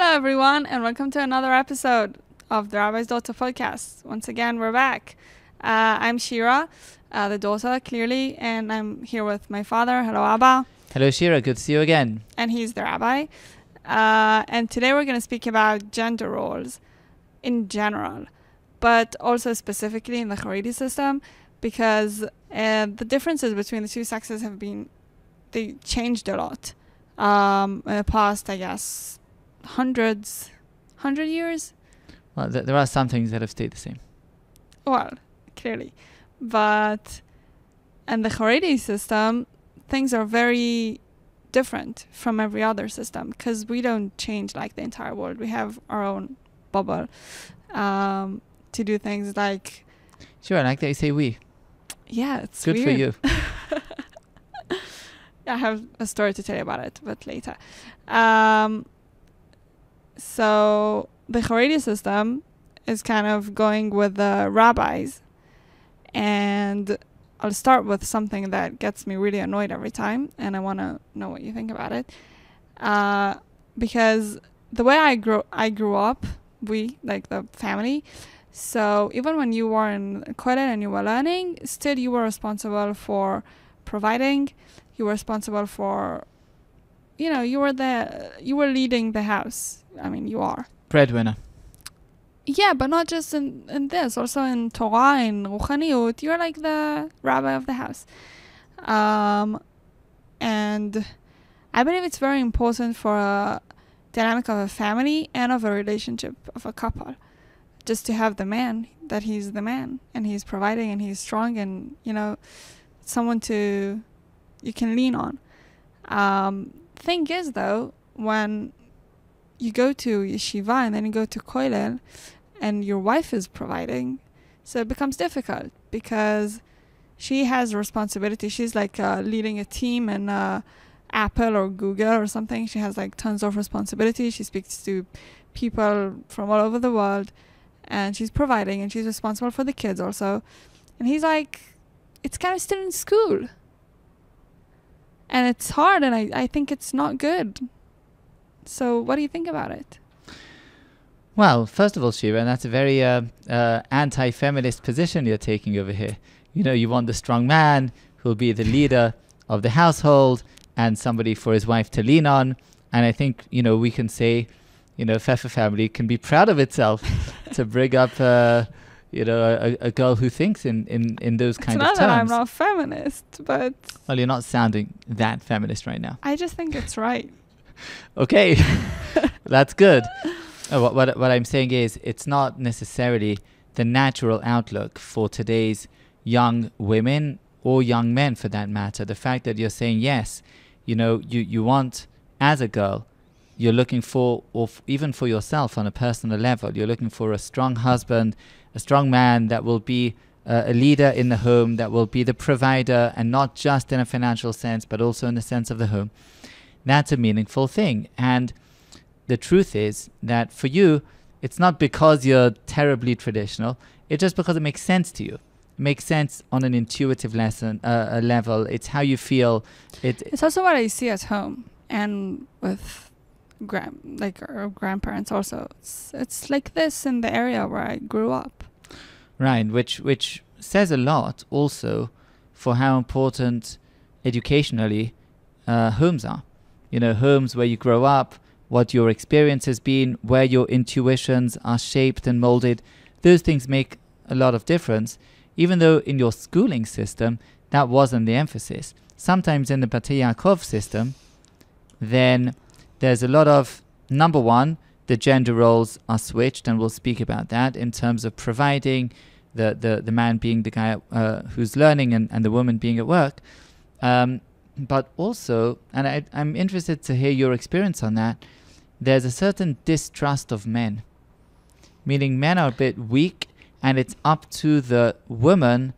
Hello, everyone, and welcome to another episode of the Rabbi's Daughter podcast. Once again, we're back. I'm Shira, the daughter, clearly, and I'm here with my father. Hello, Abba. Hello, Shira. Good to see you again. And he's the rabbi. And today we're going to speak about gender roles in general, but also specifically in the Charedi system, because the differences between the two sexes they changed a lot in the past, I guess, 100 years. Well, there are some things that have stayed the same. Well, clearly. But in the Charedi system, things are very different from every other system because we don't change like the entire world. We have our own bubble to do things like... Sure, I like that you say we. Yeah, it's good weird. for you. I have a story to tell you about it, but later. So the Charedi system is kind of going with the rabbis, and I'll start with something that gets me really annoyed every time, and I want to know what you think about it. Because the way I grew up, like the family, so even when you were in college and you were learning, still you were responsible for providing, you were responsible for, you were leading the house. I mean, you are. Breadwinner. Yeah, but not just in this, also in Torah, in Ruchaniyut, you're like the rabbi of the house. And I believe it's very important for a dynamic of a family and of a relationship of a couple, just to have the man, that he's the man, and he's providing, and he's strong, and, someone you can lean on. Thing is, though, when you go to yeshiva and then you go to kollel and your wife is providing, so it becomes difficult because she has a responsibility. She's like leading a team in Apple or Google or something. She has like tons of responsibility. She speaks to people from all over the world, and she's providing, and she's responsible for the kids also. And he's like, it's kind of still in school. And it's hard, and I think it's not good. So what do you think about it? Well, first of all, Shira, that's a very anti-feminist position you're taking over here. You want the strong man who'll be the leader of the household and somebody for his wife to lean on. And I think, we can say, Fefa family can be proud of itself to bring up, a girl who thinks in those kind of terms. It's not that I'm not feminist, but... Well, you're not sounding that feminist right now. I just think it's right. Okay, that's good. What I'm saying is it's not necessarily the natural outlook for today's young women or young men for that matter. The fact that you're saying, yes, you want, as a girl, you're looking for, even for yourself on a personal level, you're looking for a strong husband, a strong man that will be a leader in the home, that will be the provider, and not just in a financial sense, but also in the sense of the home. That's a meaningful thing. And the truth is that for you, it's not because you're terribly traditional. It's just because it makes sense to you. It makes sense on an intuitive level. It's how you feel. It's also what I see at home and with our grandparents also. It's like this in the area where I grew up. Right, which says a lot also for how important educationally homes are. Homes where you grow up, what your experience has been, where your intuitions are shaped and molded. Those things make a lot of difference, even though in your schooling system, that wasn't the emphasis. Sometimes in the Batei Yaakov system, then there's a lot of, number one, the gender roles are switched, and we'll speak about that in terms of providing, the man being the guy who's learning and the woman being at work. But also, and I'm interested to hear your experience on that, there's a certain distrust of men, meaning men are a bit weak, and it's up to the woman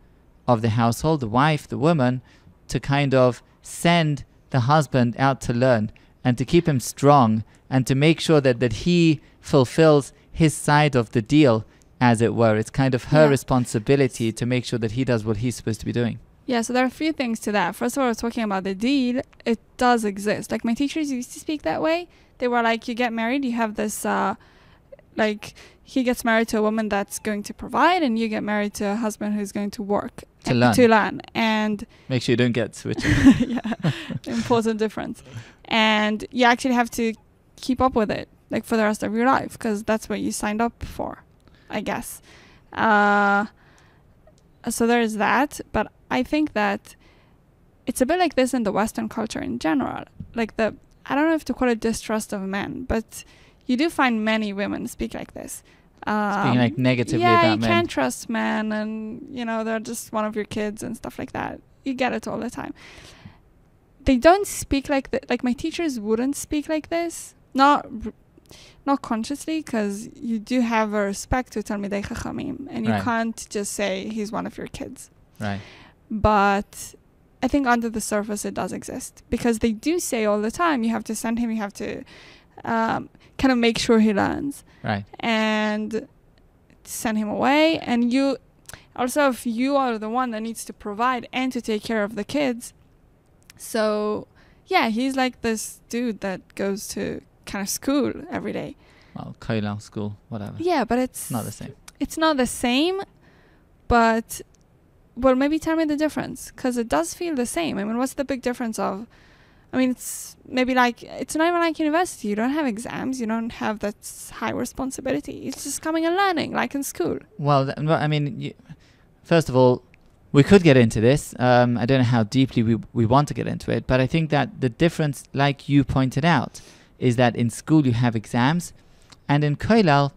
of the household, the wife, the woman, to kind of send the husband out to learn and to keep him strong and to make sure that he fulfills his side of the deal, as it were. It's kind of her responsibility to make sure that he does what he's supposed to be doing. Yeah, so there are a few things to that. First of all, talking about the deed, it does exist. Like my teachers used to speak that way. they were like, you get married, you have this like, he gets married to a woman that's going to provide, and you get married to a husband who's going to work To learn. to learn. And Make sure you don't get switched. yeah, important difference. And you actually have to keep up with it, like, for the rest of your life, because that's what you signed up for, I guess. So there is that. But I think that it's a bit like this in the Western culture in general. Like, I don't know if to call it distrust of men, but you do find many women speak like this. Speaking like negatively yeah, about you men. can't trust men, and, you know, they're just one of your kids and stuff like that. You get it all the time. They don't speak like that. Like, my teachers wouldn't speak like this. Not consciously, because you do have a respect to Talmidei Chachamim, and you Right. can't just say he's one of your kids. Right. But I think under the surface it does exist, because they do say all the time, you have to send him, you have to kind of make sure he learns. Right. And send him away. And you also, if you are the one that needs to provide and to take care of the kids, so yeah, he's like this dude that goes to kind of school every day. Well, kollel, school, whatever. Yeah, but it's Not the same. It's not the same, but well, maybe tell me the difference, because it does feel the same. I mean, what's the big difference of? I mean, it's maybe like, it's not even like university. You don't have exams. You don't have that high responsibility. It's just coming and learning, like in school. Well, I mean, first of all, we could get into this. I don't know how deeply we want to get into it, but I think that the difference, like you pointed out, is that in school you have exams, and in kollel,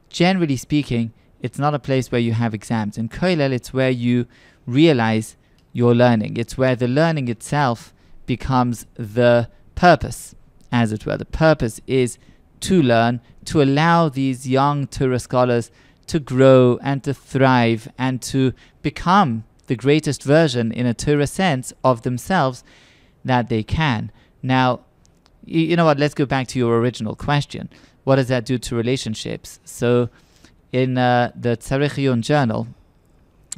generally speaking, it's not a place where you have exams. In kollel, it's where you realize your learning. It's where the learning itself becomes the purpose, as it were. The purpose is to learn, to allow these young Torah scholars to grow and to thrive and to become the greatest version, in a Torah sense, of themselves that they can. Now, you know what, let's go back to your original question. What does that do to relationships? So in the Tzarich Yun journal,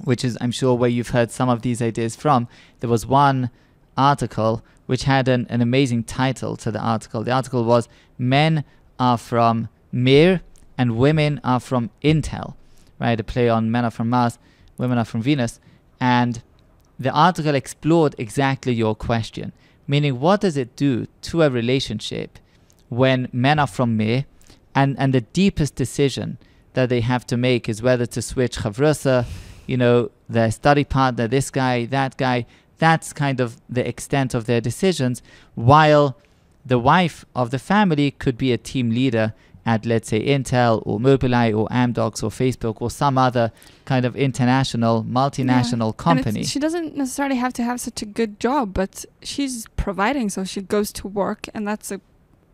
which is, I'm sure, where you've heard some of these ideas from, there was one article which had an amazing title to the article. The article was, Men Are From Mir and Women Are From Intel, right? A play on men are from Mars, women are from Venus. And the article explored exactly your question, meaning what does it do to a relationship when men are from Mir, and the deepest decision that they have to make is whether to switch chavrusa, you know, their study partner, this guy, that guy. That's kind of the extent of their decisions, while the wife of the family could be a team leader at, let's say, Intel or Mobileye or Amdocs or Facebook or some other kind of international, multinational company. She doesn't necessarily have to have such a good job, but she's providing, so she goes to work, and that's a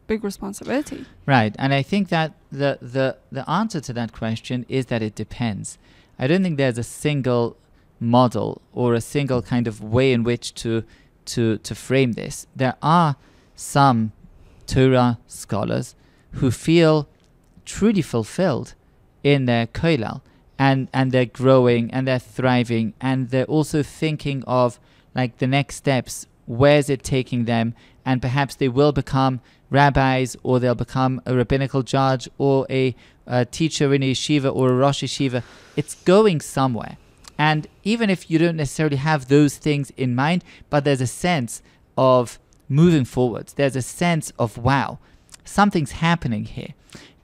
big responsibility. Right. And I think that the answer to that question is that it depends. I don't think there's a single model or a single kind of way in which to frame this. There are some Torah scholars who feel truly fulfilled in their kollel, and they're growing and they're thriving, and they're also thinking of like the next steps. Where's it taking them? And perhaps they will become rabbis, or they'll become a rabbinical judge, or a teacher in a yeshiva, or a rosh yeshiva. It's going somewhere. And even if you don't necessarily have those things in mind, but there's a sense of moving forwards. There's a sense of, wow, something's happening here.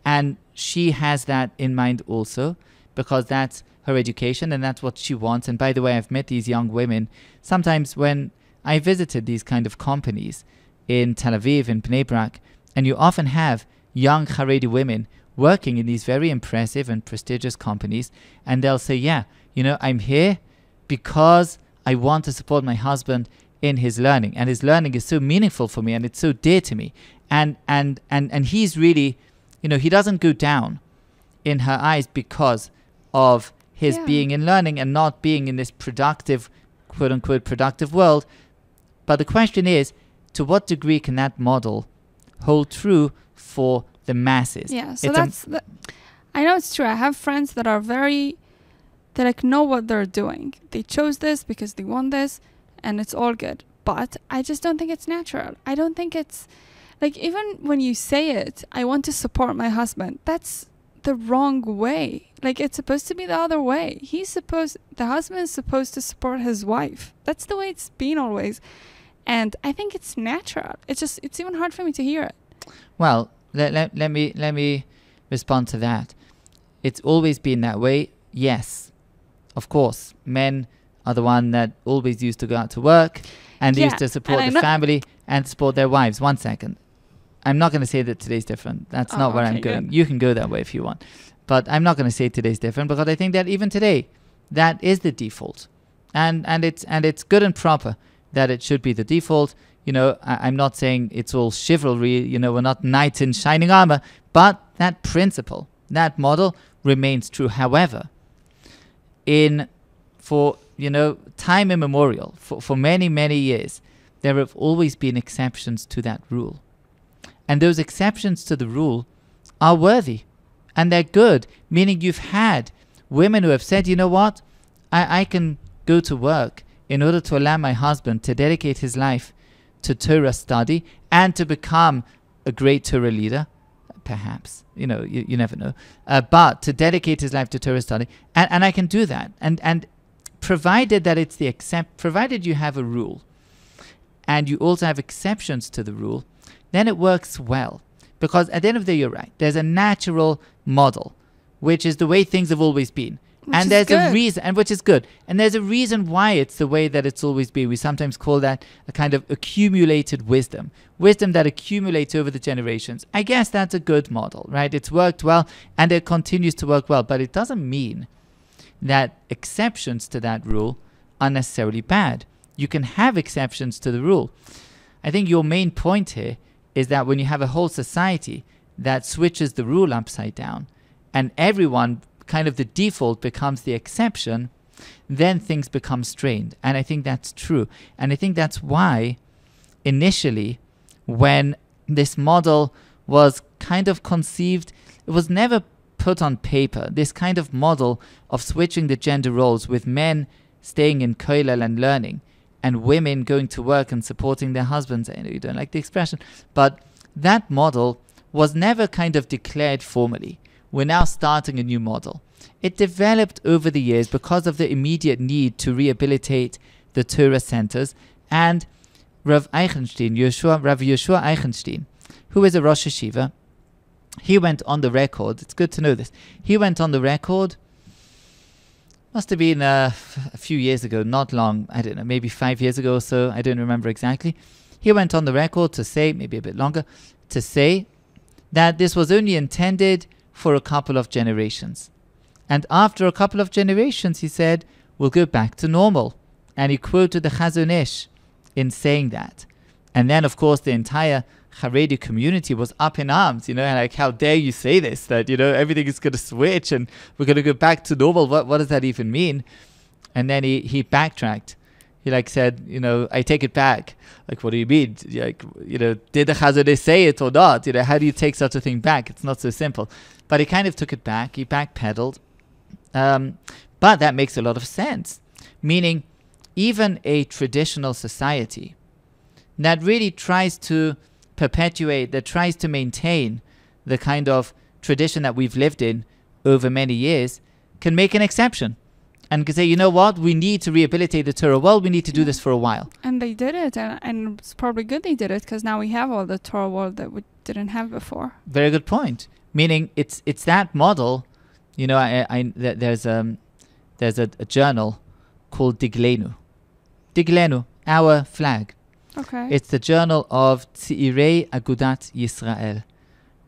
And she has that in mind also, because that's her education and that's what she wants. And by the way, I've met these young women. Sometimes when I visited these kind of companies in Tel Aviv, in Bnei Brak, and you often have young Charedi women working in these very impressive and prestigious companies, and they'll say, yeah, you know, I'm here because I want to support my husband in his learning, and his learning is so meaningful for me, and it's so dear to me, and he's really, you know, he doesn't go down in her eyes because of his being in learning and not being in this productive, quote unquote, productive world. But the question is, to what degree can that model hold true for the masses? Yeah, so I know it's true. I have friends that are they like know what they're doing. They chose this because they want this, and it's all good. But I just don't think it's natural. I don't think it's, Like, even when you say it, I want to support my husband, that's the wrong way. Like, it's supposed to be the other way. The husband is supposed to support his wife. That's the way it's been always. And I think it's natural. It's even hard for me to hear it. Well, let me respond to that. It's always been that way. Yes, of course. Men are the one that always used to go out to work and used to support the family and support their wives. 1 second. I'm not going to say that today's different. That's not where I'm going. Good. You can go that way if you want. But I'm not going to say today's different because I think that even today, that is the default. And it's good and proper that it should be the default. You know, I'm not saying it's all chivalry. You know, we're not knights in shining armor. But that principle, that model remains true. However, for time immemorial, for many, many years, there have always been exceptions to that rule. And those exceptions to the rule are worthy. And they're good, meaning you've had women who have said, you know what, I can go to work in order to allow my husband to dedicate his life to Torah study and to become a great Torah leader, perhaps. You know, you never know. But to dedicate his life to Torah study. And I can do that. And provided that it's provided you have a rule and you also have exceptions to the rule, then it works well. Because at the end of the day, you're right. There's a natural model, which is the way things have always been. And there's a reason, and which is good. And there's a reason why it's the way that it's always been. We sometimes call that a kind of accumulated wisdom. Wisdom that accumulates over the generations. I guess that's a good model, right? It's worked well, and it continues to work well. But it doesn't mean that exceptions to that rule are necessarily bad. You can have exceptions to the rule. I think your main point here is that when you have a whole society that switches the rule upside down and everyone kind of the default becomes the exception, then things become strained. And I think that's true. And I think that's why initially when this model was kind of conceived, it was never put on paper. This kind of model of switching the gender roles with men staying in kollel and learning and women going to work and supporting their husbands. I know you don't like the expression, but that model was never kind of declared formally. We're now starting a new model. It developed over the years because of the immediate need to rehabilitate the Torah centers. And Rav Yeshua Eichenstein, who is a Rosh Yeshiva, he went on the record. It's good to know this. He went on the record, must have been a few years ago, not long, I don't know, maybe 5 years ago or so, I don't remember exactly. He went on the record to say, maybe a bit longer, to say that this was only intended for a couple of generations. And after a couple of generations, he said, we'll go back to normal. And he quoted the Chazon Ish in saying that. And then, of course, the entire Charedi community was up in arms, and like, how dare you say this, that, everything is going to switch and we're going to go back to normal. What does that even mean? And then he backtracked. He said, I take it back. Like, what do you mean? Like, did the Chazon Ish say it or not? How do you take such a thing back? It's not so simple. But he kind of took it back. He backpedaled. But that makes a lot of sense. Meaning, even a traditional society that really tries to perpetuate, that tries to maintain the kind of tradition that we've lived in over many years, can make an exception and can say, you know what, we need to rehabilitate the Torah. Well, we need to do this for a while. And they did it, and it's probably good they did it, because now we have all the Torah world that we didn't have before. Very good point. Meaning, it's that model. There's a journal called Diglenu. Diglenu, our flag. Okay. It's the journal of Tzirei Agudat Yisrael,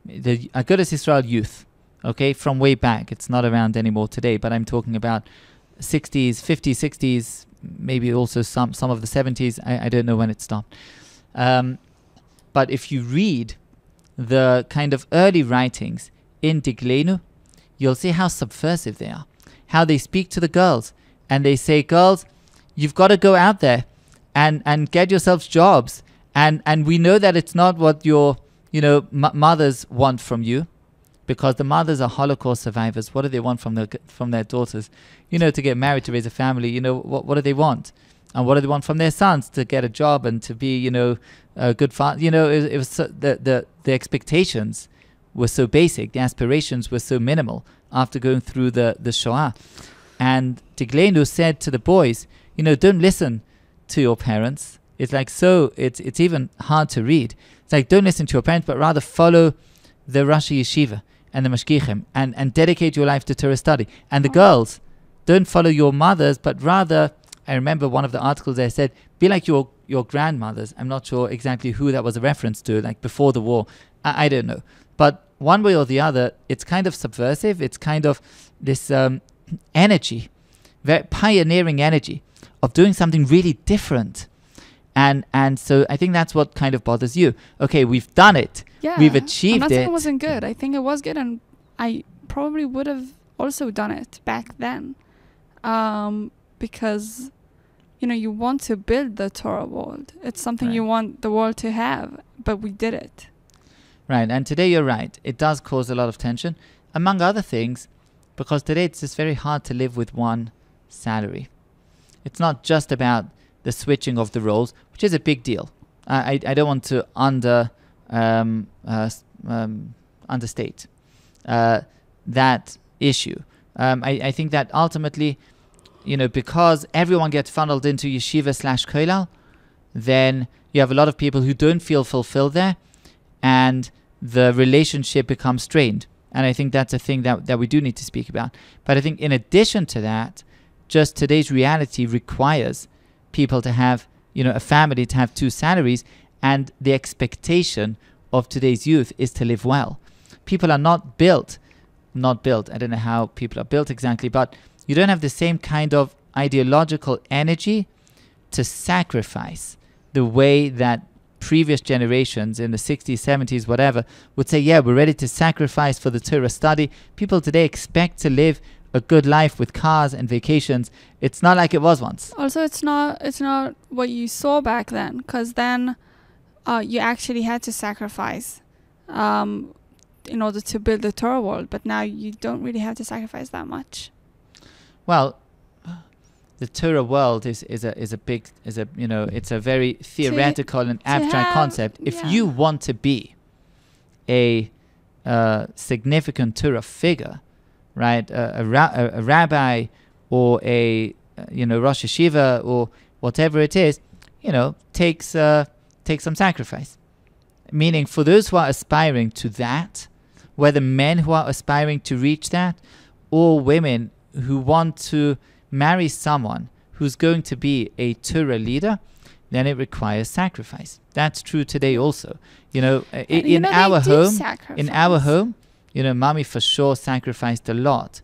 the Agudat Yisrael youth. Okay, from way back. It's not around anymore today, but I'm talking about 60s, 50s, 60s, maybe also some of the 70s. I don't know when it stopped. But if you read the kind of early writings in Diglenu, you'll see how subversive they are, how they speak to the girls. And they say, girls, you've got to go out there and get yourselves jobs. And we know that it's not what your, mothers want from you, because the mothers are Holocaust survivors. What do they want from their daughters? To get married, to raise a family. What do they want? And what do they want from their sons? To get a job and to be, a good father. It was the expectations were so basic. The aspirations were so minimal after going through the Shoah. And Tiglenu said to the boys, don't listen to your parents. It's like, it's even hard to read. It's like, don't listen to your parents, but rather follow the Rosh Yeshiva and the Mashgichim and dedicate your life to Torah study. And the girls, don't follow your mothers, but rather, I remember one of the articles there said, be like your grandmothers. I'm not sure exactly who that was a reference to, like before the war. I don't know. But one way or the other, it's kind of subversive. It's kind of this energy, very pioneering energy of doing something really different. And so I think that's what kind of bothers you. Okay, we've done it. Yeah, we've achieved it. I'm not saying it wasn't good. I think it was good, and I probably would have also done it back then. Because, you want to build the Torah world. It's something you want the world to have, but we did it. Right, and today you're right. It does cause a lot of tension, among other things, because today it's just very hard to live with one salary. It's not just about the switching of the roles, which is a big deal. I don't want to understate that issue. I think that ultimately, because everyone gets funneled into yeshiva/kollel, then you have a lot of people who don't feel fulfilled there, and the relationship becomes strained. And I think that's a thing that we do need to speak about. But I think in addition to that, just today's reality requires people to have, a family, to have two salaries, and the expectation of today's youth is to live well. People are not built, I don't know how people are built exactly, but you don't have the same kind of ideological energy to sacrifice the way that previous generations in the 60s, 70s, whatever, would say, yeah, we're ready to sacrifice for the Torah study. People today expect to live a good life with cars and vacations. It's not like it was once. Also, it's not what you saw back then, because then you actually had to sacrifice in order to build the Torah world, but now you don't really have to sacrifice that much. Well, the Torah world is a very theoretical and abstract concept. If you want to be a significant Torah figure, right, a rabbi or a Rosh Yeshiva or whatever it is, takes some sacrifice. Meaning, for those who are aspiring to that, whether men who are aspiring to reach that, or women who want to marry someone who's going to be a Torah leader, then it requires sacrifice. That's true today also. In our home, Mommy for sure sacrificed a lot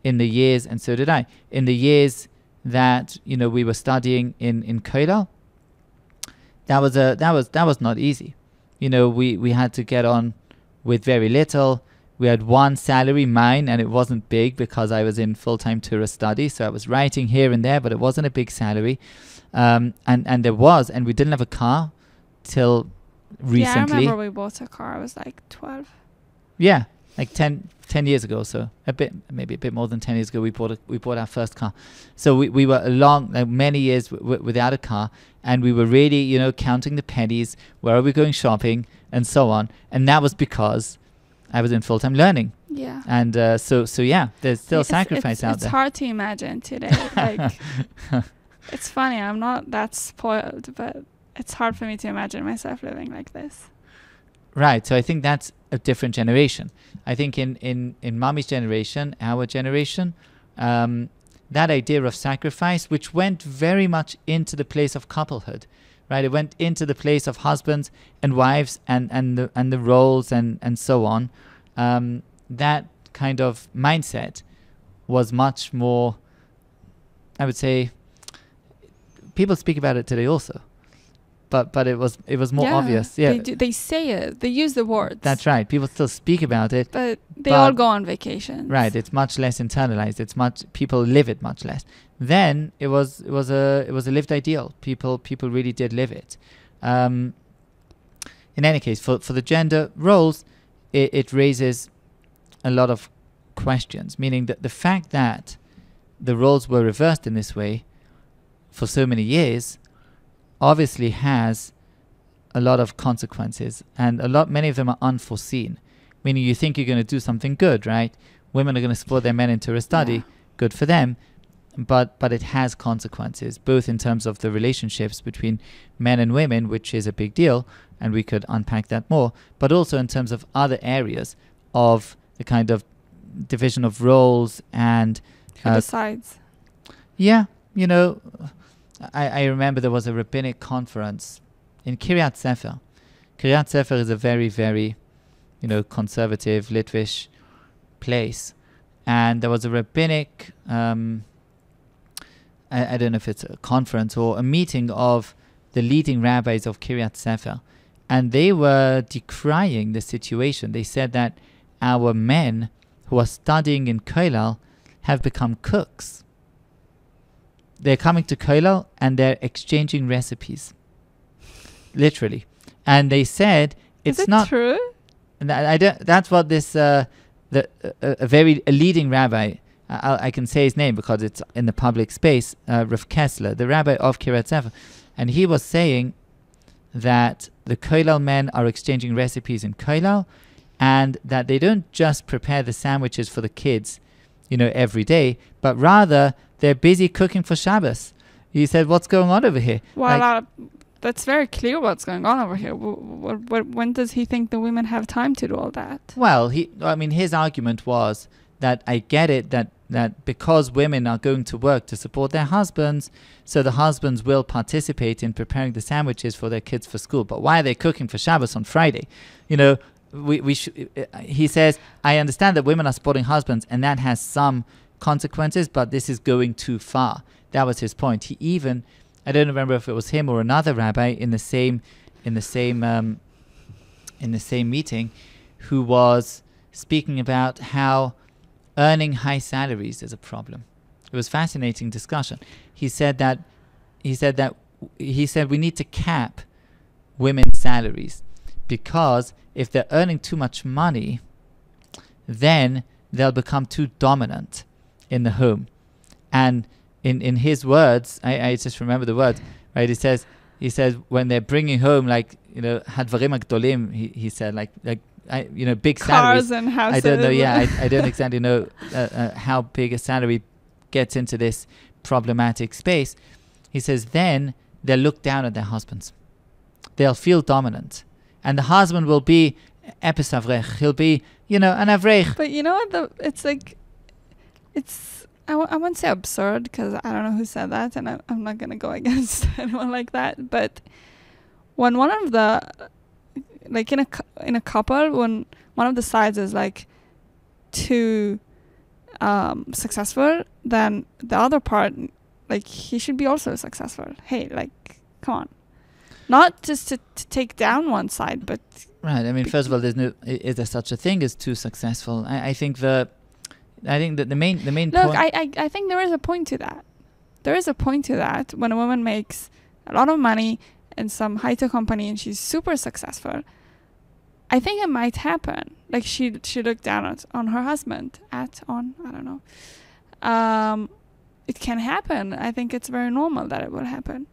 in the years, and so did I. In the years that we were studying in kollel, that was not easy. We had to get on with very little. We had one salary, mine, and it wasn't big because I was in full-time Torah study, so I was writing here and there, but it wasn't a big salary. And we didn't have a car till recently. Yeah, I remember we bought a car. I was like 12. Yeah, like 10 years ago, so maybe a bit more than 10 years ago, we bought our first car. So we were many years without a car, and we were really, counting the pennies, where are we going shopping, and so on. And that was because I was in full-time learning. Yeah. And so yeah, there's still sacrifice out there. It's hard to imagine today. Like, it's funny, I'm not that spoiled, but it's hard for me to imagine myself living like this. Right. So I think that's a different generation. I think in Mommy's generation, our generation, that idea of sacrifice, which went very much into the place of couplehood, right? It went into the place of husbands and wives and the roles and so on. That kind of mindset was much more, I would say, people speak about it today also. But it was more obvious. Yeah, they say it. They use the words. That's right. People still speak about it. But they all go on vacation. Right. It's much less internalized. People live it much less. Then it was a lived ideal. People really did live it. In any case, for the gender roles, it raises a lot of questions. Meaning that the fact that the roles were reversed in this way for so many years obviously has a lot of consequences, and many of them are unforeseen. Meaning, you think you're going to do something good, right? Women are going to support their men into a study, Yeah. good for them, but it has consequences, both in terms of the relationships between men and women, which is a big deal, and we could unpack that more, but also in terms of other areas of the kind of division of roles and Who decides? yeah, you know, I remember there was a rabbinic conference in Kiryat Sefer. Kiryat Sefer is a very, very, conservative Litvish place. And there was a rabbinic, I don't know if it's a conference or a meeting of the leading rabbis of Kiryat Sefer. And they were decrying the situation. They said that our men who are studying in Kollel have become cooks. They're coming to Kollel and they're exchanging recipes. Literally. And they said it's not true. And I don't, that's what this a leading rabbi, I can say his name because it's in the public space, Rav Kessler, the rabbi of Kiryat Sefer, and he was saying that the Kollel men are exchanging recipes in Kollel, and that they don't just prepare the sandwiches for the kids, every day, but rather they're busy cooking for Shabbos. He said, "What's going on over here?" Well, that's very clear what's going on over here. When does he think the women have time to do all that? Well, his argument was that I get it that because women are going to work to support their husbands, so the husbands will participate in preparing the sandwiches for their kids for school. But why are they cooking for Shabbos on Friday? He says, I understand that women are supporting husbands and that has some consequences, but this is going too far. That was his point. He even, I don't remember if it was him or another rabbi in the same meeting, who was speaking about how earning high salaries is a problem. It was fascinating discussion. He said we need to cap women's salaries, because if they're earning too much money, then they'll become too dominant in the home. And in his words, I just remember the words, right? He says when they're bringing home, hadvarim agdolim, he said, big salaries. Cars and houses. I don't know. Yeah, I don't exactly know how big a salary gets into this problematic space. He says then they'll look down at their husbands. They'll feel dominant, and the husband will be epis avrech. He'll be, an avrech. But you know what? I won't say absurd, because I don't know who said that, and I'm not gonna go against anyone like that. But when one of the in a couple, when one of the sides is too successful, then the other part, he should be also successful. Hey, come on, not just to take down one side, but right. I mean, first of all, is there such a thing as too successful? I think that the main look, point. I think there is a point to that. There is a point to that when a woman makes a lot of money in some high-tech company and she's super successful. I think it might happen. She looked down on her husband. I don't know. It can happen. I think it's very normal that it will happen,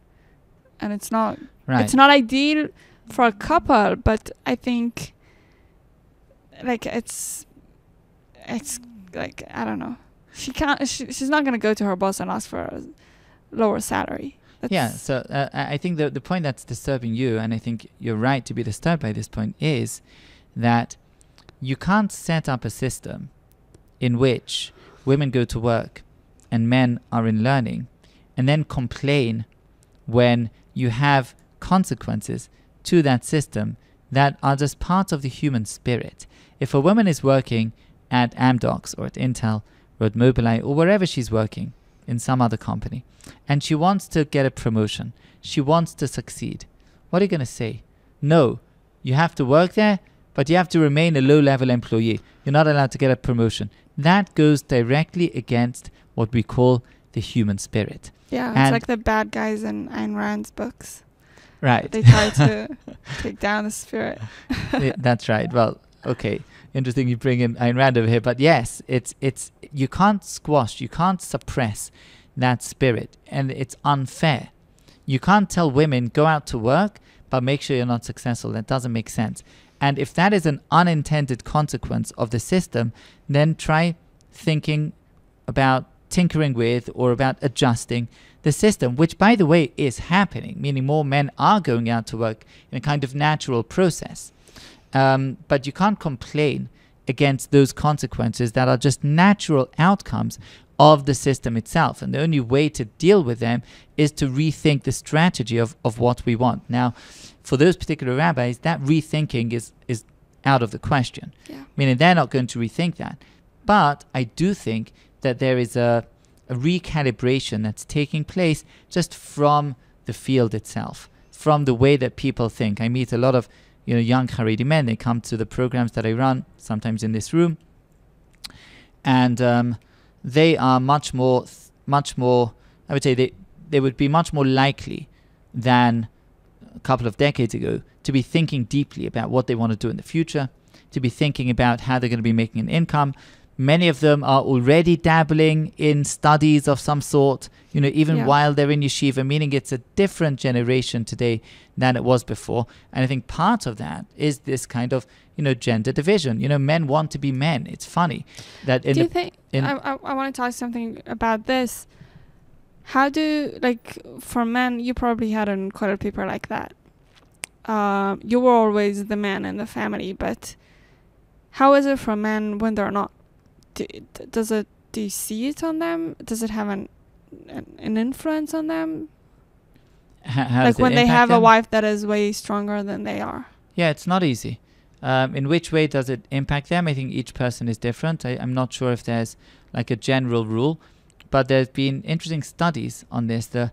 and it's not. Right. It's not ideal for a couple, but I think it's I don't know. She's not gonna go to her boss and ask for a lower salary. So I think the point that's disturbing you, and I think you're right to be disturbed by this point, is that you can't set up a system in which women go to work and men are in learning, and then complain when you have consequences to that system that are just part of the human spirit. If a woman is working at Amdocs or at Intel or at Mobileye or wherever she's working in some other company, and she wants to get a promotion, she wants to succeed, what are you going to say? No, you have to work there, but you have to remain a low-level employee. You're not allowed to get a promotion. That goes directly against what we call the human spirit. Yeah, and it's like the bad guys in Ayn Rand's books. Right. They try to take down the spirit. Yeah, that's right. Well, okay. Interesting you bring in Ayn Rand over here. But yes, it's you can't squash, you can't suppress that spirit, and it's unfair. You can't tell women, go out to work, but make sure you're not successful. That doesn't make sense. And if that is an unintended consequence of the system, then try thinking about tinkering with or about adjusting the system, which, by the way, is happening, meaning more men are going out to work in a kind of natural process. But you can't complain against those consequences that are just natural outcomes of the system itself. And the only way to deal with them is to rethink the strategy of what we want. Now, for those particular rabbis, that rethinking is out of the question. Yeah. Meaning they're not going to rethink that. But I do think that there is a recalibration that's taking place just from the field itself, from the way that people think. I meet a lot of young Charedi men. They come to the programs that I run, sometimes in this room, and they are much more, I would say they would be much more likely than a couple of decades ago to be thinking deeply about what they want to do in the future, to be thinking about how they're going to be making an income. Many of them are already dabbling in studies of some sort, even while they're in yeshiva, meaning it's a different generation today than it was before. And I think part of that is this kind of, gender division. Men want to be men. It's funny that do you think, I want to talk something about this. How for men, you probably had an quite a people like that. You were always the man in the family, but how is it for men when they're not? Do you see it on them? Does it have an influence on them? How when they have a wife that is way stronger than they are. Yeah, it's not easy. In which way does it impact them? I think each person is different. I'm not sure if there's like a general rule, but there's been interesting studies on this, the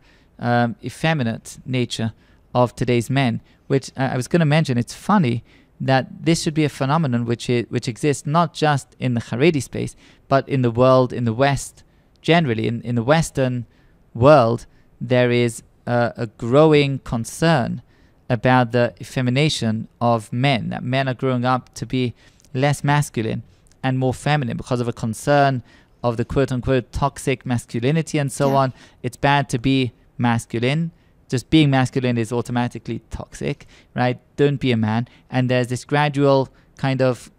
effeminate nature of today's men, which I was going to mention. It's funny that this should be a phenomenon which exists not just in the Charedi space, but in the world, in the West generally. In the Western world, there is a growing concern about the effemination of men, that men are growing up to be less masculine and more feminine because of a concern of the quote-unquote toxic masculinity and so on. It's bad to be masculine. Just being masculine is automatically toxic, right? Don't be a man. And there's this gradual kind of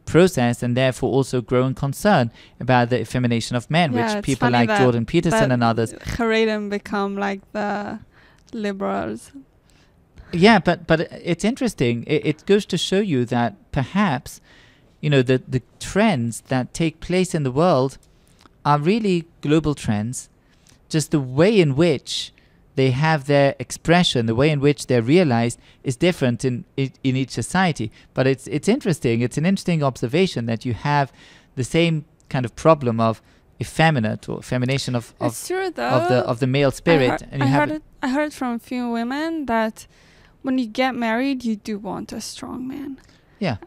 process and therefore also growing concern about the effemination of men, which people like Jordan Peterson and others. Haredim become like the liberals. Yeah, but it's interesting. It goes to show you that perhaps, the trends that take place in the world are really global trends. Just the way in which they have their expression, the way in which they're realized is different in each society. But it's interesting. It's an interesting observation that you have the same kind of problem of effeminate or effemination of the male spirit. I heard from a few women that when you get married, you do want a strong man. Yeah.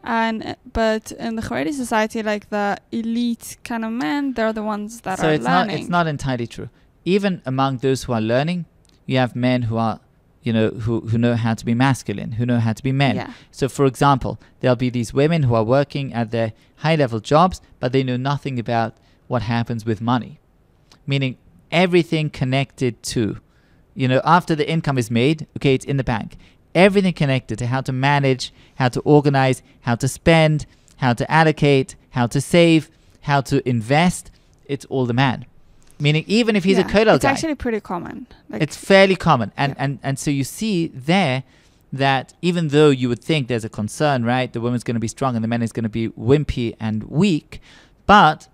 But in the Charedi society, like the elite kind of men, they're the ones that are learning. So it's not entirely true. Even among those who are learning, you have men who are, who know how to be masculine, who know how to be men. Yeah. So, for example, there'll be these women who are working at their high-level jobs, but they know nothing about what happens with money. Meaning everything connected to, after the income is made, okay, it's in the bank. Everything connected to how to manage, how to organize, how to spend, how to allocate, how to save, how to invest, it's all the man. Meaning even if he's a kollel guy. It's actually pretty common. It's fairly common. And so you see there that even though you would think there's a concern, right? The woman's going to be strong and the man is going to be wimpy and weak. But,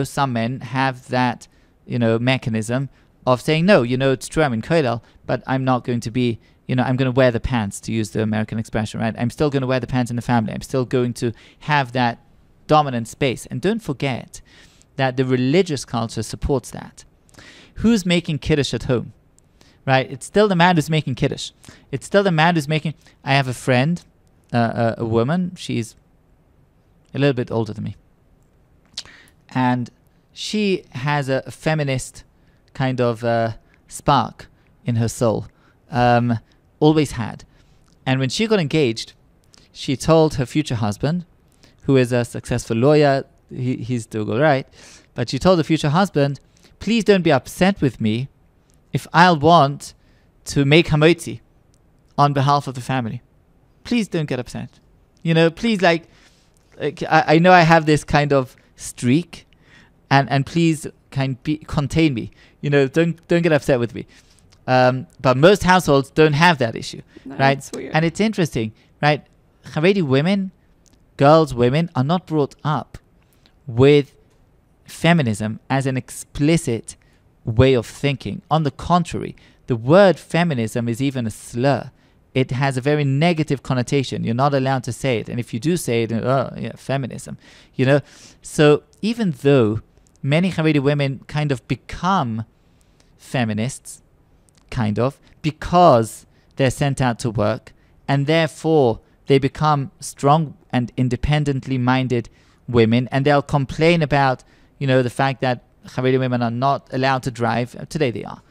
some men have that, mechanism of saying, no, it's true, I'm in kollel, but I'm not going to be, I'm going to wear the pants, to use the American expression, right? I'm still going to wear the pants in the family. I'm still going to have that dominant space. And don't forget that the religious culture supports that. Who's making kiddush at home? Right? It's still the man who's making kiddush. It's still the man who's making... I have a friend, a woman. She's a little bit older than me. And she has a feminist kind of spark in her soul. Always had. And when she got engaged, she told her future husband, who is a successful lawyer, he's doing all right, but she told the future husband, please don't be upset with me if I'll want to make hamotzi on behalf of the family. Please don't get upset. Please, I know I have this kind of streak, and please contain me. Don't get upset with me. But most households don't have that issue, No, right? it's weird. And it's interesting, right? Charedi women, women are not brought up with feminism as an explicit way of thinking. On the contrary, the word feminism is even a slur. It has a very negative connotation. You're not allowed to say it. And if you do say it, feminism, So even though many Charedi women kind of become feminists, because they're sent out to work, and therefore they become strong and independently minded women, and they'll complain about, the fact that Charedi women are not allowed to drive. Today they are.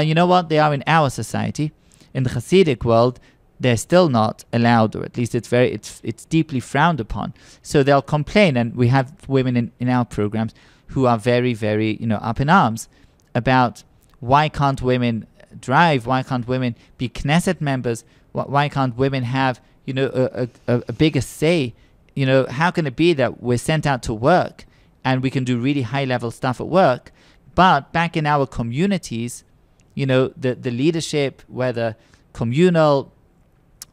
You know what? They are in our society. In the Hasidic world, they're still not allowed, or at least it's deeply frowned upon. So they'll complain, and we have women in our programs who are very, very, up in arms about why can't women drive? Why can't women be Knesset members? Why can't women have, a bigger say? How can it be that we're sent out to work and we can do really high-level stuff at work, but back in our communities, the leadership, whether communal,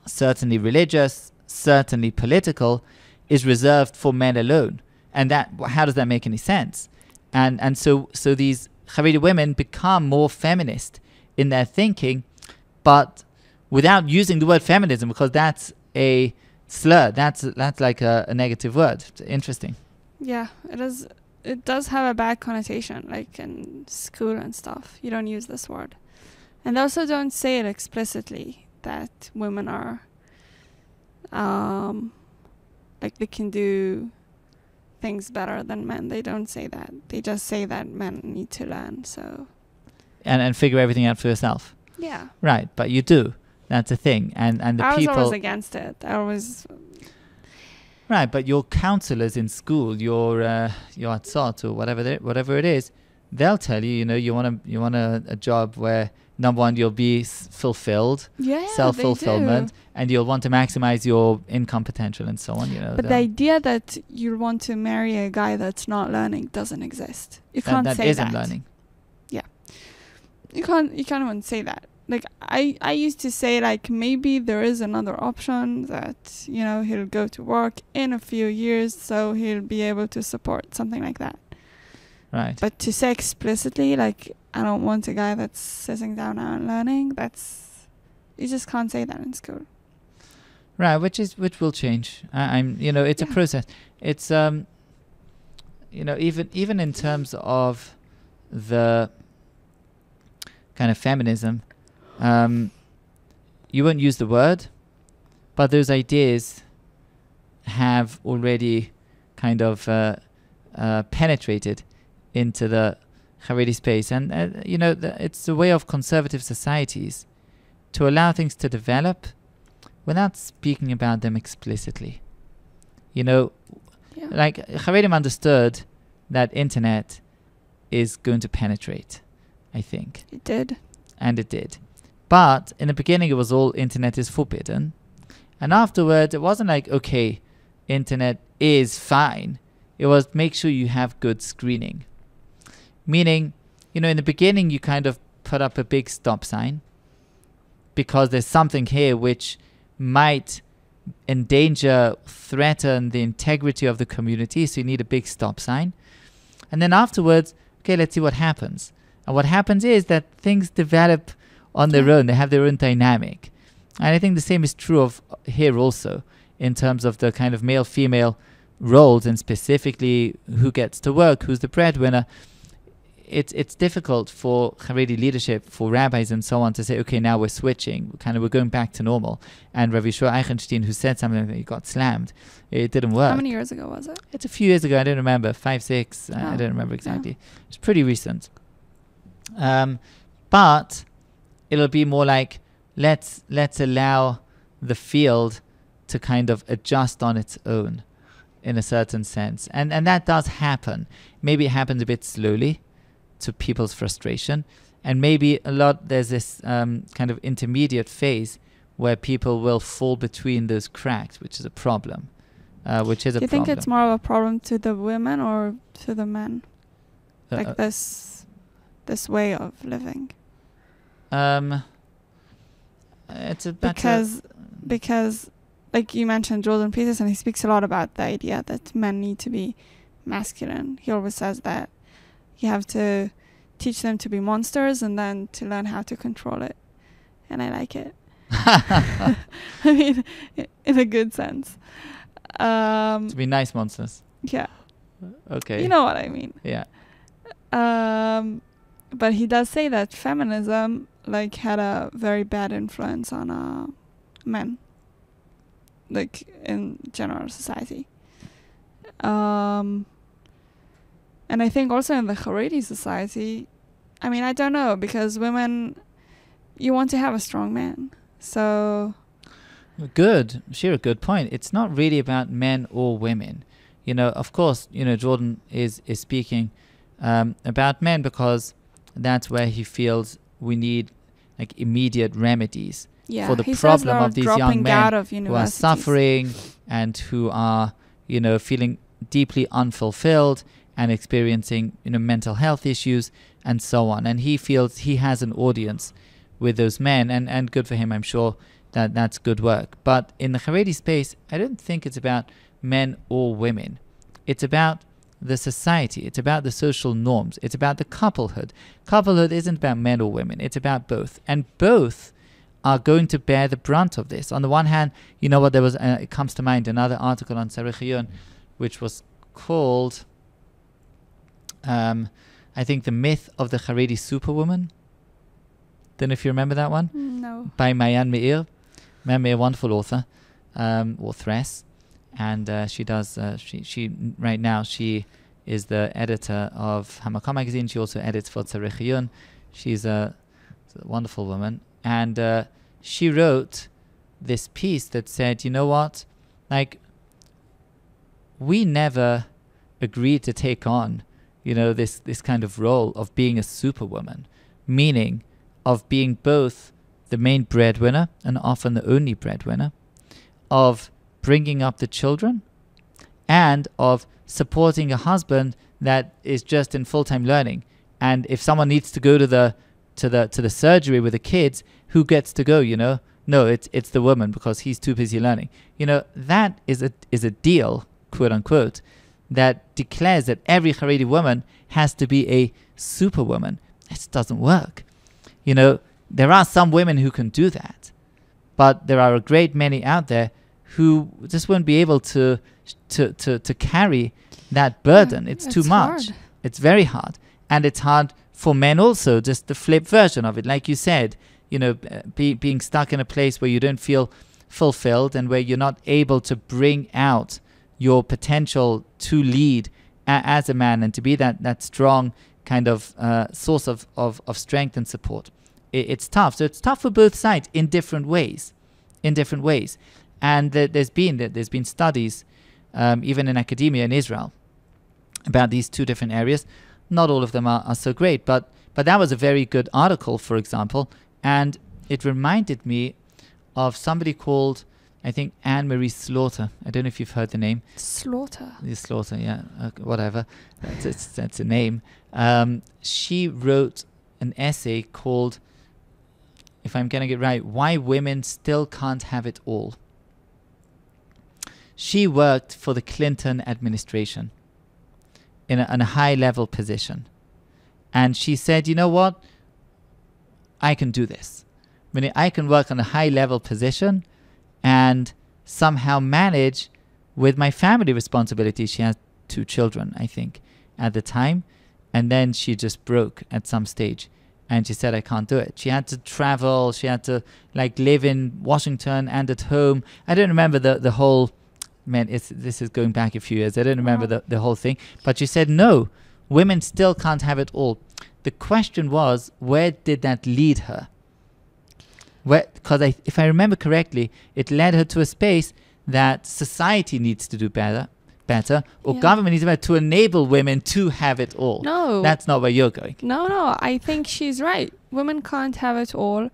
certainly religious, certainly political, is reserved for men alone. And how does that make any sense? And so these Charedi women become more feminist in their thinking, but without using the word feminism, because that's a slur. That's like a negative word. It's interesting. Yeah, it is. It does have a bad connotation, like in school and stuff. You don't use this word. And they also don't say it explicitly that women are, like they can do things better than men. They don't say that. They just say that men need to learn. So. And figure everything out for yourself. Yeah. Right, but you do. That's a thing. And the I people. was always against it. I was. Right, but your counselors in school, your atzot or whatever it is, they'll tell you, you want a job where number one you'll be fulfilled, self-fulfillment, and you'll want to maximize your income potential and so on. But the idea that you want to marry a guy that's not learning doesn't exist. You can't say that. That isn't learning. Yeah, you can't even say that. Like I used to say, like, maybe there is another option that, he'll go to work in a few years, so he'll be able to support something like that. Right. But to say explicitly, like, I don't want a guy that's sitting down now and learning, you just can't say that in school. Right, which will change. It's a process. It's even in terms of the kind of feminism. You won't use the word, but those ideas have already kind of penetrated into the Charedi space. And, it's the way of conservative societies to allow things to develop without speaking about them explicitly. Like Charedim understood that internet is going to penetrate, I think. It did. And it did. But in the beginning, it was all internet is forbidden. And afterwards, it wasn't like, okay, internet is fine. It was make sure you have good screening. Meaning, in the beginning, you kind of put up a big stop sign because there's something here which might endanger, threaten the integrity of the community. So you need a big stop sign. And then afterwards, okay, let's see what happens. And what happens is that things develop on their own. They have their own dynamic. And I think the same is true of here also, in terms of the kind of male-female roles, and specifically who gets to work, who's the breadwinner. It's difficult for Charedi leadership, for rabbis and so on, to say, okay, now we're switching. We're going back to normal. And Rabbi Shua Eichenstein, who said something, he got slammed. It didn't work. How many years ago was it? It's a few years ago. I don't remember. 5, 6. I don't remember exactly. Yeah. It's pretty recent. But it'll be more like, let's allow the field to kind of adjust on its own in a certain sense. And that does happen. Maybe it happens a bit slowly to people's frustration. And maybe there's this kind of intermediate phase where people will fall between those cracks, which is a problem. Do you think it's more of a problem to the women or to the men? Like this way of living? It's a better... Because like you mentioned Jordan Peterson, he speaks a lot about the idea that men need to be masculine. He always says that you have to teach them to be monsters and then to learn how to control it. And I like it. I mean, in a good sense. To be nice monsters. Yeah. Okay. You know what I mean. Yeah. But he does say that feminism like had a very bad influence on men, like in general society. And I think also in the Charedi society, I mean, I don't know, because women, you want to have a strong man. So... Good. Sure, a good point. It's not really about men or women. Of course, Jordan is speaking about men because that's where he feels we need like immediate remedies for the problem of these young men who are suffering and who are, feeling deeply unfulfilled and experiencing, mental health issues and so on. And he feels he has an audience with those men, and good for him, I'm sure that's good work. But in the Charedi space, I don't think it's about men or women. It's about the society. It's about the social norms. It's about the couplehood. Couplehood isn't about men or women. It's about both. And both are going to bear the brunt of this. On the one hand, there was, it comes to mind another article on Tzarech, which was called, I think, The Myth of the Charedi Superwoman. Don't know if you remember that one? No. By Mayan Meir. Mayan Meir, wonderful author, authoress. And she does, she right now, she is the editor of Hamakom magazine. She also edits for Tzarech. She's a wonderful woman. And she wrote this piece that said, you know what? Like, we never agreed to take on, this kind of role of being a superwoman, meaning of being both the main breadwinner and often the only breadwinner, of bringing up the children, and of supporting a husband that is just in full-time learning. And if someone needs to go to the surgery with the kids, who gets to go? No, it's the woman because he's too busy learning. That is a deal, quote unquote, that declares that every Charedi woman has to be a superwoman. It doesn't work. There are some women who can do that, but there are a great many out there who just won't be able to carry that burden. It's too much. Hard. It's very hard. And it's hard for men also, just the flip version of it. Like you said, being stuck in a place where you don't feel fulfilled and where you're not able to bring out your potential to lead as a man and to be that strong kind of source of strength and support. It's tough. So it's tough for both sides in different ways. And there's been studies, even in academia in Israel, about these two different areas. Not all of them are so great, but that was a very good article, for example, and it reminded me of somebody called, I think, Anne-Marie Slaughter. I don't know if you've heard the name. Slaughter, yeah, whatever. That's a name. She wrote an essay called, if I'm getting it right, Why Women Still Can't Have It All. She worked for the Clinton administration in a high-level position. And she said, you know what? I can do this. Meaning I can work on a high-level position and somehow manage with my family responsibilities. She has 2 children, I think, at the time. And then she just broke at some stage. And she said, I can't do it. She had to travel. She had to live in Washington and at home. I don't remember the whole... Man, this is going back a few years. I don't remember the whole thing. But she said, no, women still can't have it all. The question was, where did that lead her? Because if I remember correctly, it led her to a space that society needs to do better, better, or Yeah. government needs to be better to enable women to have it all. No. That's not where you're going. No, I think she's right. Women can't have it all,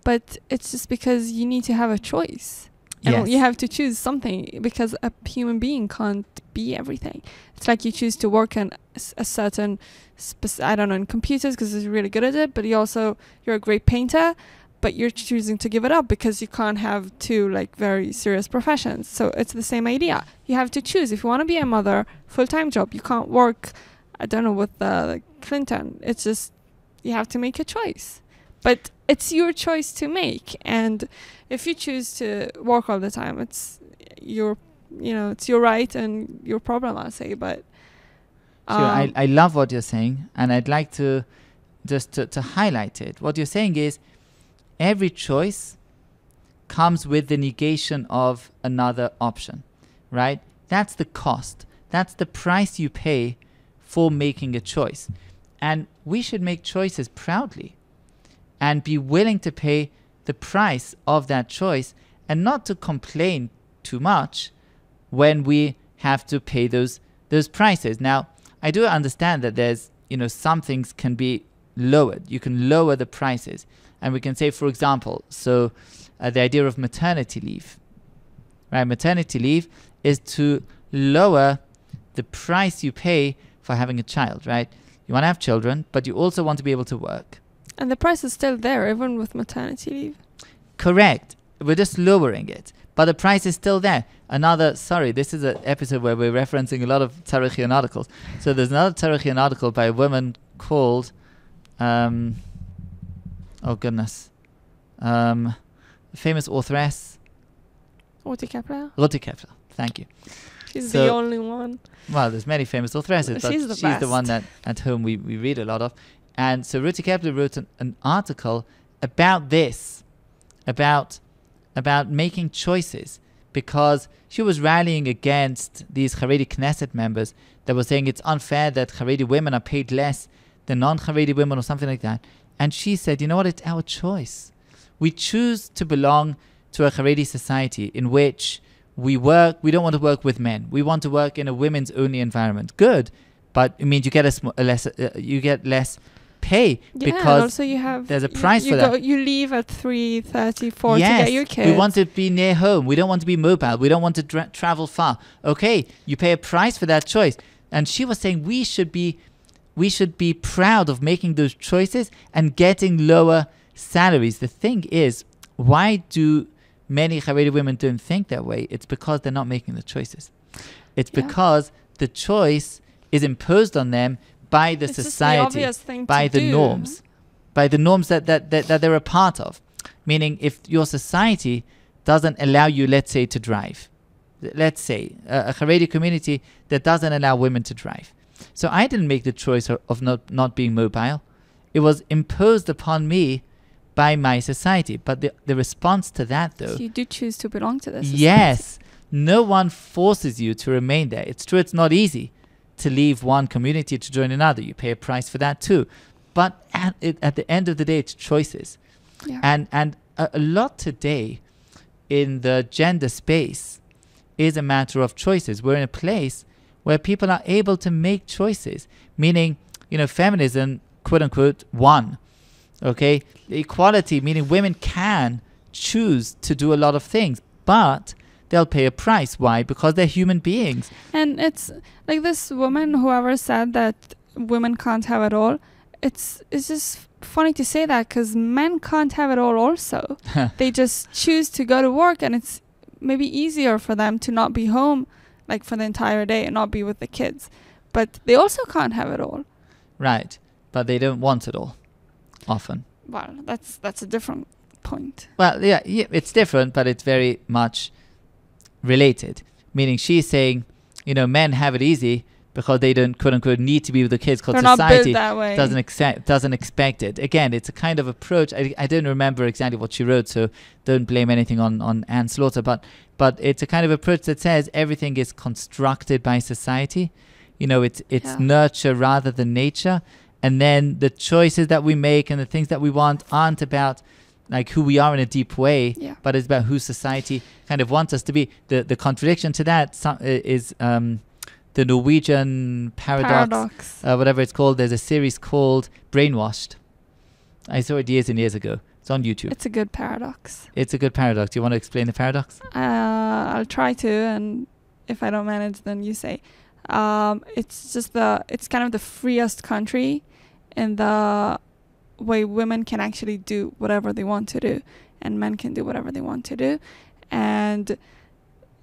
but it's just because you need to have a choice. And Yes. you have to choose something, because a human being can't be everything. It's like you choose to work on a certain, I don't know, in computers because you're really good at it, but you're a great painter, but you're choosing to give it up because you can't have two like very serious professions. So it's the same idea. You have to choose. If you want to be a mother, full-time job, you can't work, I don't know, with Clinton. It's just, you have to make a choice. But it's your choice to make. And if you choose to work all the time, it's your right and your problem, I'll say. But Sure, I love what you're saying, and I'd like to just to highlight it. What you're saying is every choice comes with the negation of another option, right? That's the cost. That's the price you pay for making a choice. And we should make choices proudly and be willing to pay the price of that choice, and not to complain too much when we have to pay those prices. Now, I do understand that there's, some things can be lowered. You can lower the prices. And we can say, for example, the idea of maternity leave, right? Maternity leave is to lower the price you pay for having a child, right? You want to have children, but you also want to be able to work. And the price is still there, even with maternity leave. Correct. We're just lowering it. But the price is still there. This is an episode where we're referencing a lot of Tarichian articles. So there's another Tarichian article by a woman called, famous authoress. Ruti Kepler. Ruti Kepler, thank you. She's the only one. Well, there's many famous authoresses, but she's the one that at home we read a lot of. And so Ruti Kepler wrote an article about this, about making choices, because she was rallying against these Charedi Knesset members that were saying it's unfair that Charedi women are paid less than non-Charedi women or something like that. And she said, you know what, it's our choice. We choose to belong to a Charedi society in which we don't want to work with men. We want to work in a women's only environment. Good, but it means you get less pay, because also there's a price for that. You leave at 3:30, 4 to get your kids. We want to be near home. We don't want to be mobile. We don't want to travel far. Okay, you pay a price for that choice. And she was saying we should be proud of making those choices and getting lower salaries. The thing is, why do many Charedi women don't think that way? It's because they're not making the choices. It's because the choice is imposed on them by the society, by the norms that they're a part of. Meaning, if your society doesn't allow you, let's say, to drive, let's say a Charedi community that doesn't allow women to drive. So I didn't make the choice of not being mobile. It was imposed upon me by my society. But the response to that, though... So you do choose to belong to this society. Yes. No one forces you to remain there. It's true, it's not easy to leave one community to join another. You pay a price for that too. But at the end of the day, it's choices. Yeah. And a lot today in the gender space is a matter of choices. We're in a place where people are able to make choices, meaning, feminism, quote unquote, won. Okay? Equality, meaning women can choose to do a lot of things, but they'll pay a price. Why? Because they're human beings. And it's like this woman, whoever said that women can't have it all, it's just funny to say that, because men can't have it all also. They just choose to go to work, and it's maybe easier for them to not be home like for the entire day and not be with the kids. But they also can't have it all. Right. But they don't want it all, often. Well, that's a different point. Well, yeah, it's different, but it's very much related. Meaning she's saying, men have it easy because they don't, quote unquote, need to be with the kids, because society doesn't expect it. Again, it's a kind of approach. I don't remember exactly what she wrote, so don't blame anything on Anne Slaughter, but it's a kind of approach that says everything is constructed by society. It's nurture rather than nature. And then the choices that we make and the things that we want aren't about like who we are in a deep way, Yeah. but it's about who society kind of wants us to be. The contradiction to that is the Norwegian paradox. Whatever it's called. There's a series called Brainwashed. I saw it years and years ago. It's on YouTube. It's a good paradox. It's a good paradox. Do you want to explain the paradox? I'll try to, and if I don't manage, then you say. It's kind of the freest country in the way women can actually do whatever they want to do, and men can do whatever they want to do, and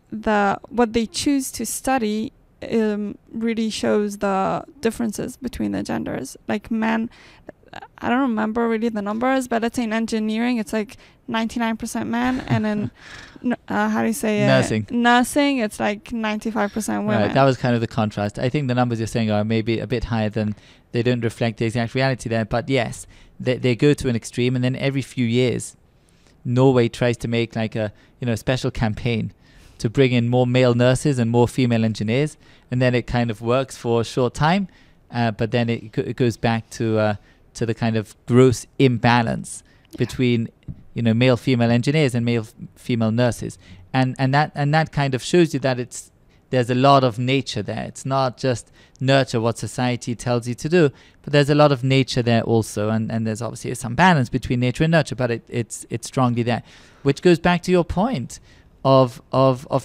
what they choose to study really shows the differences between the genders. Like men, I don't remember really the numbers, but let's say in engineering it's like 99% men, and in how do you say nursing it's like 95% women. Right, that was kind of the contrast. I think the numbers you're saying are maybe a bit higher than, they don't reflect the exact reality there, but yes, they go to an extreme, and then every few years Norway tries to make like a special campaign to bring in more male nurses and more female engineers, and then it kind of works for a short time, but then it goes back to the kind of gross imbalance between male female engineers and male female nurses, and that kind of shows you that there's a lot of nature there. It's not just nurture what society tells you to do, but there's a lot of nature there also, and there's obviously some balance between nature and nurture, but it's strongly there, which goes back to your point of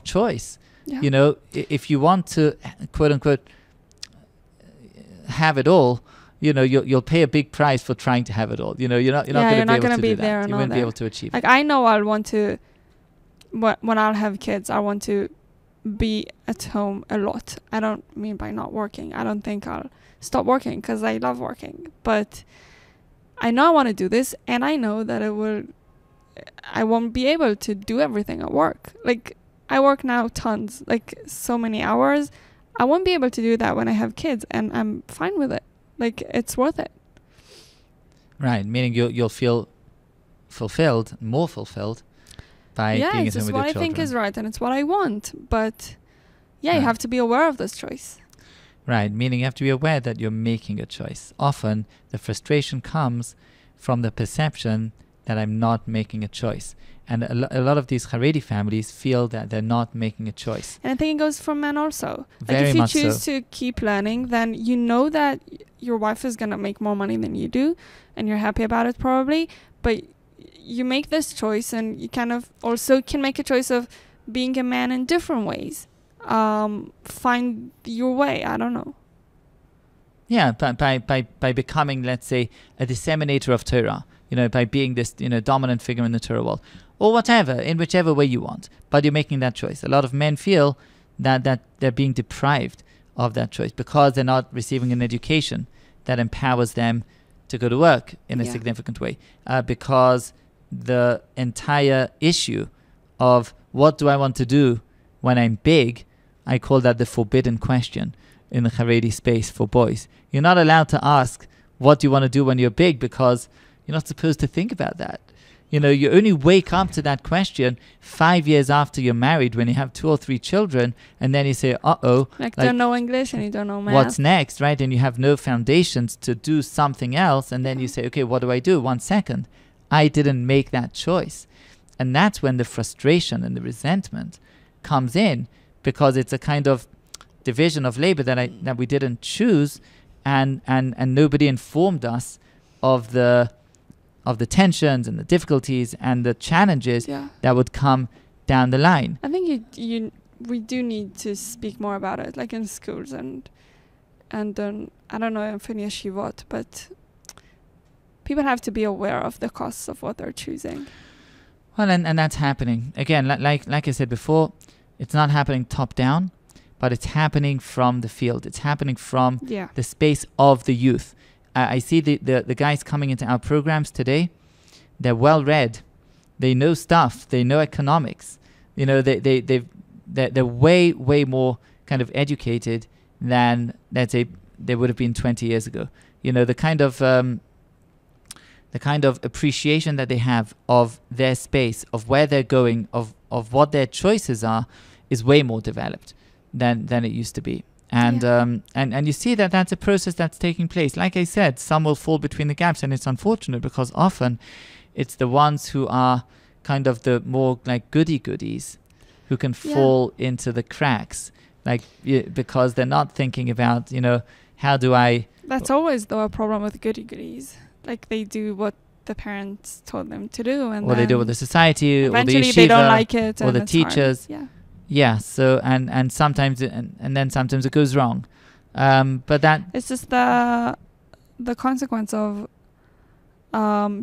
choice. Yeah. If you want to quote unquote have it all, you'll pay a big price for trying to have it all. You're not going to be able to do that. You won't be able to achieve like it. I know I'll want to, when I'll have kids, I want to be at home a lot. I don't mean by not working. I don't think I'll stop working because I love working, but I know I want to do this, and I know that I won't be able to do everything at work. Like I work now tons, like so many hours. I won't be able to do that when I have kids, and I'm fine with it. Like it's worth it. Right, meaning you'll feel fulfilled, more fulfilled by being at home with your children. Yeah, it's what I think is right, and it's what I want. But you have to be aware of this choice. Right, meaning you have to be aware that you're making a choice. Often the frustration comes from the perception that I'm not making a choice. And a lot of these Charedi families feel that they're not making a choice. And I think it goes for men also. Very much so. If you choose to keep learning, then you know that your wife is going to make more money than you do, and you're happy about it probably. But you make this choice, and you kind of also can make a choice of being a man in different ways. Find your way. I don't know. Yeah, by becoming, let's say, a disseminator of Torah. By being this, dominant figure in the Torah world, or whatever, in whichever way you want. But you're making that choice. A lot of men feel that they're being deprived of that choice because they're not receiving an education that empowers them to go to work in a significant way. Because the entire issue of what do I want to do when I'm big, I call that the forbidden question in the Charedi space for boys. You're not allowed to ask, what do you want to do when you're big? Because you're not supposed to think about that. You only wake up to that question 5 years after you're married, when you have 2 or 3 children, and then you say, like don't know English and you don't know math. What's next, right? And you have no foundations to do something else, and then you say, okay, what do I do? 1 second, I didn't make that choice. And that's when the frustration and the resentment comes in, because it's a kind of division of labor that we didn't choose, and nobody informed us of the tensions and the difficulties and the challenges that would come down the line. I think we do need to speak more about it, like in schools and I don't know if in yeshivot, but people have to be aware of the costs of what they're choosing. Well, and that's happening. Again, like I said before, it's not happening top down, but it's happening from the field. It's happening from the space of the youth. I see the guys coming into our programs today. They're well read. They know stuff. They know economics. They're way more kind of educated than, let's say, they would have been 20 years ago. The kind of appreciation that they have of their space, of where they're going, of what their choices are, is way more developed than it used to be. And you see that that's a process that's taking place. Like I said, some will fall between the gaps, and it's unfortunate because often It's the ones who are kind of the more like goodies who can fall into the cracks, like because they're not thinking about, how do I... That's always a problem with goodies. Like they do what the parents told them to do, and or they do with the society, or the eventually yeshiva, they don't like it, or and the it's teachers. hard. Yeah. So and sometimes and then sometimes it goes wrong. But that it's just the consequence of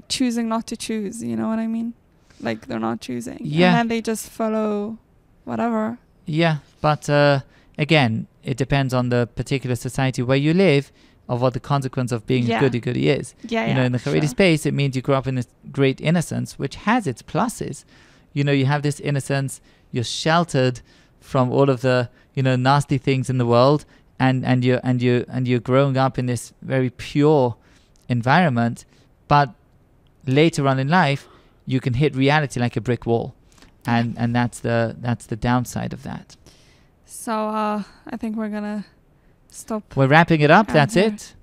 choosing not to choose. You know what I mean? Like they're not choosing, and then they just follow whatever. Yeah, but again, it depends on the particular society where you live, of what the consequence of being a goody is. In the Charedi space, it means you grow up in this great innocence, which has its pluses. You have this innocence, you're sheltered from all of the, nasty things in the world, and you're growing up in this very pure environment. But later on in life, you can hit reality like a brick wall, and that's the downside of that. So I think we're gonna stop. We're wrapping it up. That's here. it.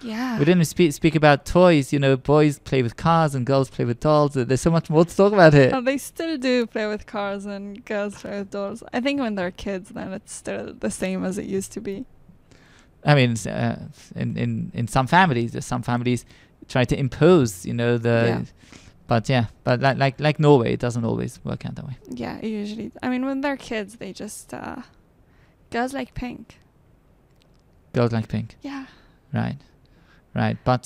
Yeah. We didn't speak about toys. Boys play with cars and girls play with dolls. There's so much more to talk about here. Oh, they still do play with cars and girls play with dolls. I think when they're kids, then it's still the same as it used to be. I mean, in some families, there's some families try to impose, But like Norway, it doesn't always work out that way. Yeah, usually. I mean, when they're kids, they just girls like pink. Girls like pink. Yeah. Right. But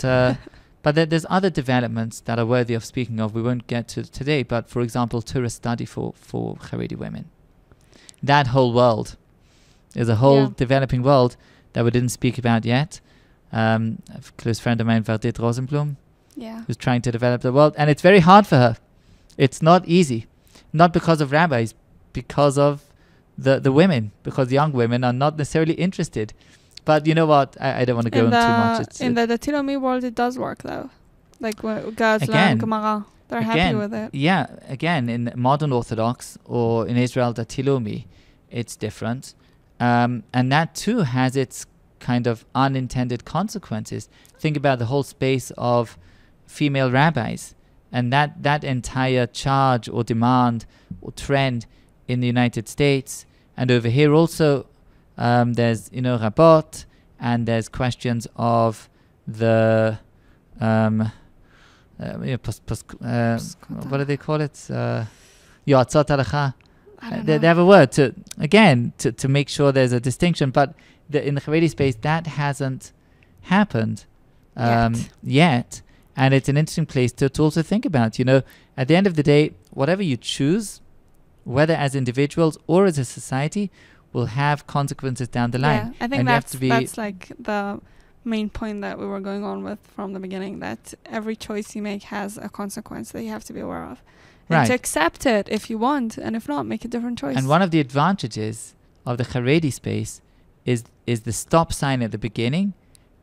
there's other developments that are worthy of speaking of. We won't get to today. But for example, tourist study for Charedi women. That whole world is a whole developing world that we didn't speak about yet. A close friend of mine, Verdit Rosenblum, who's trying to develop the world, and it's very hard for her. It's not easy, not because of rabbis, because of the women, because the young women are not necessarily interested. But you know what? I don't want to go into too much. In the Tilomi world, it does work though. Like when girls learn Gemara, they're happy with it. Yeah, again, in modern Orthodox or in Israel, the Tilomi, it's different, and that too has its kind of unintended consequences. Think about the whole space of female rabbis, and that entire charge or demand or trend in the United States, and over here also. There's Rabot, and there's questions of the what do they call it? Yoatzot halacha. They have a word to make sure there's a distinction, but in the Charedi space that hasn't happened yet, and it's an interesting place to also think about. At the end of the day, whatever you choose, whether as individuals or as a society, will have consequences down the line. Yeah, I think that's like the main point that we were going on with from the beginning, that every choice you make has a consequence that you have to be aware of. And to accept it if you want, and if not, make a different choice. And one of the advantages of the Charedi space is the stop sign at the beginning,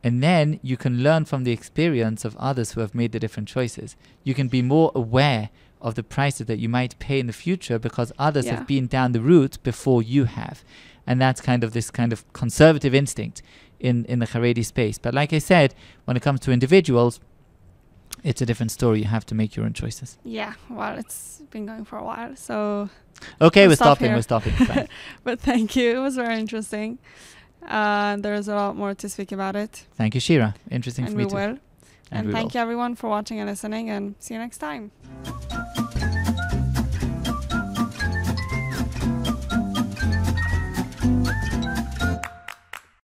and then you can learn from the experience of others who have made the different choices. You can be more aware of the prices that you might pay in the future because others have been down the route before you have. And that's kind of this kind of conservative instinct in the Charedi space. But like I said, when it comes to individuals, it's a different story. You have to make your own choices. Yeah, well, it's been going for a while, so... Okay, we're stopping. But thank you. It was very interesting. There's a lot more to speak about it. Thank you, Shira. Interesting for me too. And thank you everyone for watching and listening, and see you next time.